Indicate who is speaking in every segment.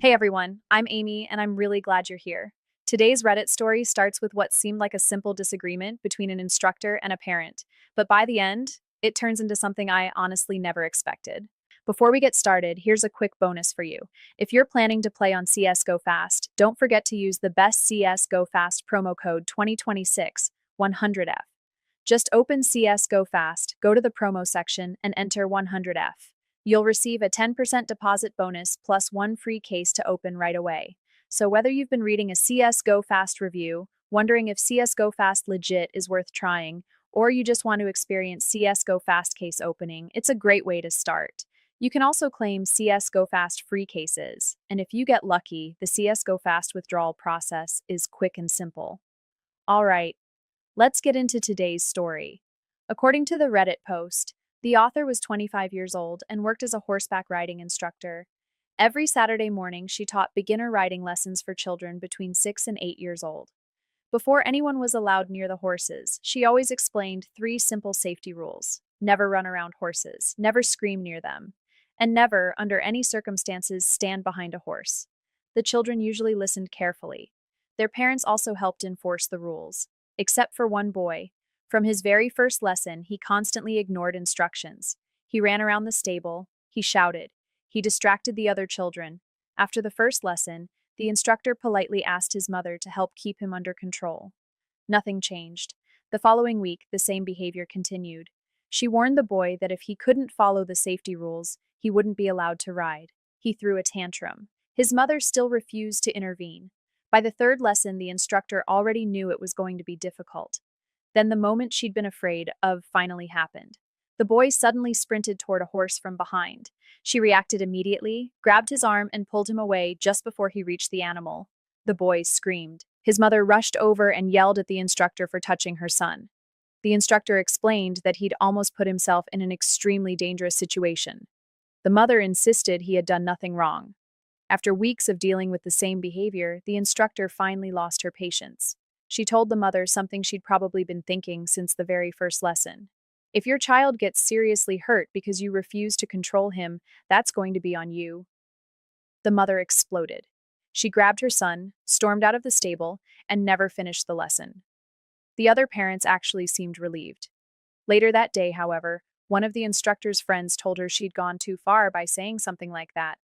Speaker 1: Hey everyone, I'm Amy and I'm really glad you're here. Today's Reddit story starts with what seemed like a simple disagreement between an instructor and a parent, but by the end, it turns into something I honestly never expected. Before we get started, here's a quick bonus for you. If you're planning to play on CSGOFast, don't forget to use the best CSGOFast promo code 2026 100F. Just open CSGOFast, go to the promo section, and enter 100F. You'll receive a 10% deposit bonus plus one free case to open right away. So whether you've been reading a CSGO Fast review, wondering if CSGO Fast legit is worth trying, or you just want to experience CSGO Fast case opening, it's a great way to start. You can also claim CSGO Fast free cases, and if you get lucky, the CSGO Fast withdrawal process is quick and simple. All right, let's get into today's story. According to the Reddit post, the author was 25 years old and worked as a horseback riding instructor. Every Saturday morning, she taught beginner riding lessons for children between 6 and 8 years old. Before anyone was allowed near the horses, she always explained three simple safety rules: never run around horses, never scream near them, and never, under any circumstances, stand behind a horse. The children usually listened carefully. Their parents also helped enforce the rules, except for one boy. From his very first lesson, he constantly ignored instructions. He ran around the stable, he shouted, he distracted the other children. After the first lesson, the instructor politely asked his mother to help keep him under control. Nothing changed. The following week, the same behavior continued. She warned the boy that if he couldn't follow the safety rules, he wouldn't be allowed to ride. He threw a tantrum. His mother still refused to intervene. By the third lesson, the instructor already knew it was going to be difficult. Then the moment she'd been afraid of finally happened. The boy suddenly sprinted toward a horse from behind. She reacted immediately, grabbed his arm, and pulled him away just before he reached the animal. The boy screamed. His mother rushed over and yelled at the instructor for touching her son. The instructor explained that he'd almost put himself in an extremely dangerous situation. The mother insisted he had done nothing wrong. After weeks of dealing with the same behavior, the instructor finally lost her patience. She told the mother something she'd probably been thinking since the very first lesson. If your child gets seriously hurt because you refuse to control him, that's going to be on you. The mother exploded. She grabbed her son, stormed out of the stable, and never finished the lesson. The other parents actually seemed relieved. Later that day, however, one of the instructor's friends told her she'd gone too far by saying something like that.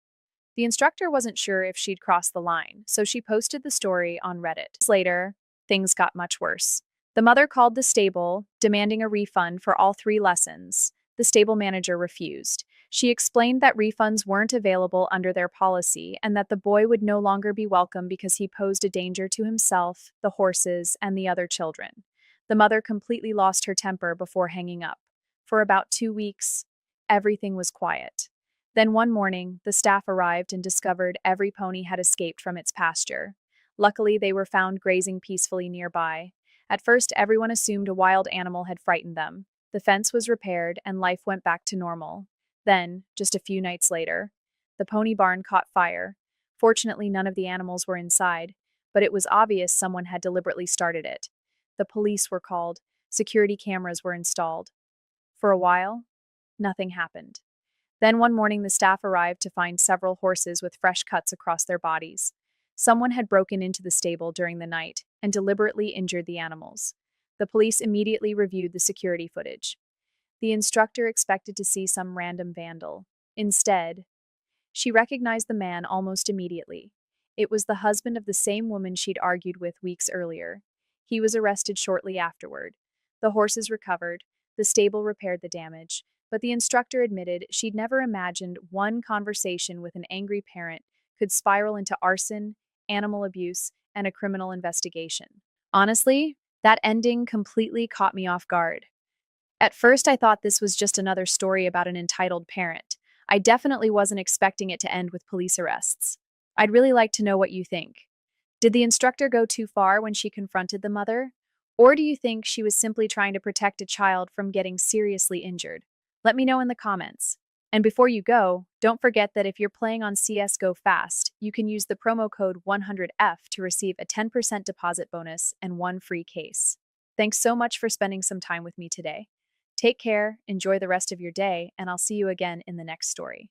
Speaker 1: The instructor wasn't sure if she'd crossed the line, so she posted the story on Reddit. Later, things got much worse. The mother called the stable, demanding a refund for all three lessons. The stable manager refused. She explained that refunds weren't available under their policy and that the boy would no longer be welcome because he posed a danger to himself, the horses, and the other children. The mother completely lost her temper before hanging up. For about 2 weeks, everything was quiet. Then one morning, the staff arrived and discovered every pony had escaped from its pasture. Luckily, they were found grazing peacefully nearby. At first, everyone assumed a wild animal had frightened them. The fence was repaired and life went back to normal. Then, just a few nights later, the pony barn caught fire. Fortunately, none of the animals were inside, but it was obvious someone had deliberately started it. The police were called. Security cameras were installed. For a while, nothing happened. Then one morning, the staff arrived to find several horses with fresh cuts across their bodies. Someone had broken into the stable during the night and deliberately injured the animals. The police immediately reviewed the security footage. The instructor expected to see some random vandal. Instead, she recognized the man almost immediately. It was the husband of the same woman she'd argued with weeks earlier. He was arrested shortly afterward. The horses recovered, the stable repaired the damage, but the instructor admitted she'd never imagined one conversation with an angry parent could spiral into arson, animal abuse, and a criminal investigation. Honestly, that ending completely caught me off guard. At first, I thought this was just another story about an entitled parent. I definitely wasn't expecting it to end with police arrests. I'd really like to know what you think. Did the instructor go too far when she confronted the mother? Or do you think she was simply trying to protect a child from getting seriously injured? Let me know in the comments. And before you go, don't forget that if you're playing on CSGO Fast, you can use the promo code 100F to receive a 10% deposit bonus and one free case. Thanks so much for spending some time with me today. Take care, enjoy the rest of your day, and I'll see you again in the next story.